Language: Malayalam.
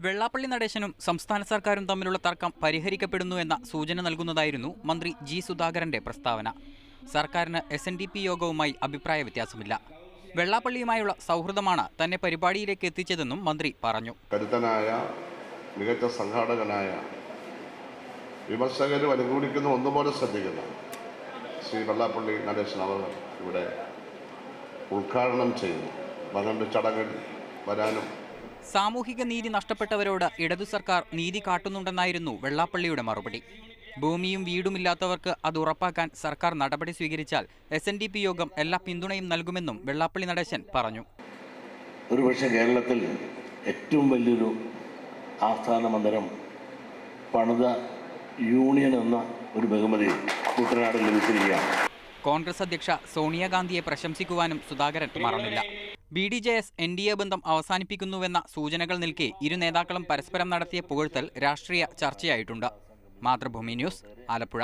വെള്ളാപ്പള്ളി നടേശനും സംസ്ഥാന സർക്കാരും തമ്മിലുള്ള തർക്കം പരിഹരിക്കപ്പെടുന്നു എന്ന സൂചന നൽകുന്നതായിരുന്നു മന്ത്രി ജി സുധാകരന്റെ പ്രസ്താവന. സർക്കാരിന് SNDP യോഗവുമായി അഭിപ്രായ വ്യത്യാസമില്ല. വെള്ളാപ്പള്ളിയുമായുള്ള സൗഹൃദമാണ് തന്നെ പരിപാടിയിലേക്ക് എത്തിച്ചതെന്നും മന്ത്രി പറഞ്ഞു. കരുത്തനായ മികച്ച സംഘാടകനായ വിമർശകരും അനുകൂലിക്കുന്ന ഒന്നുപോലെ ശ്രദ്ധിക്കുന്ന ശ്രീ വെള്ളാപ്പള്ളി നടേശൻ അവർ ഇവിടെ ഉദ്ഘാടനം ചെയ്യുന്നു. മകന്റെ ചടങ്ങിൽ വരാനും. സാമൂഹിക നീതി നഷ്ടപ്പെട്ടവരോട് ഇടതു സർക്കാർ നീതി കാട്ടുന്നുണ്ടെന്നായിരുന്നു വെള്ളാപ്പള്ളിയുടെ മറുപടി. ഭൂമിയും വീടുമില്ലാത്തവർക്ക് അത് ഉറപ്പാക്കാൻ സർക്കാർ നടപടി സ്വീകരിച്ചാൽ SNDP യോഗം എല്ലാ പിന്തുണയും നൽകുമെന്നും വെള്ളാപ്പള്ളി നടേശൻ പറഞ്ഞു. ഒരുപക്ഷെ കേരളത്തിൽ ഏറ്റവും വലിയൊരു ആസ്ഥാന മന്ദിരം പണിത യൂണിയൻ എന്ന ഒരു ബഹുമതി കുട്ടനാട് ലഭിച്ചിരിക്കുകയാണ്. കോൺഗ്രസ് അധ്യക്ഷ സോണിയാഗാന്ധിയെ പ്രശംസിക്കുവാനും സുധാകരൻ മറന്നില്ല. BDJS NDA ബന്ധം അവസാനിപ്പിക്കുന്നുവെന്ന സൂചനകൾ നിൽക്കെ ഇരു നേതാക്കളും പരസ്പരം നടത്തിയ പുകഴ്ത്തൽ രാഷ്ട്രീയ ചർച്ചയായിട്ടുണ്ട്. മാതൃഭൂമി ന്യൂസ്, ആലപ്പുഴ.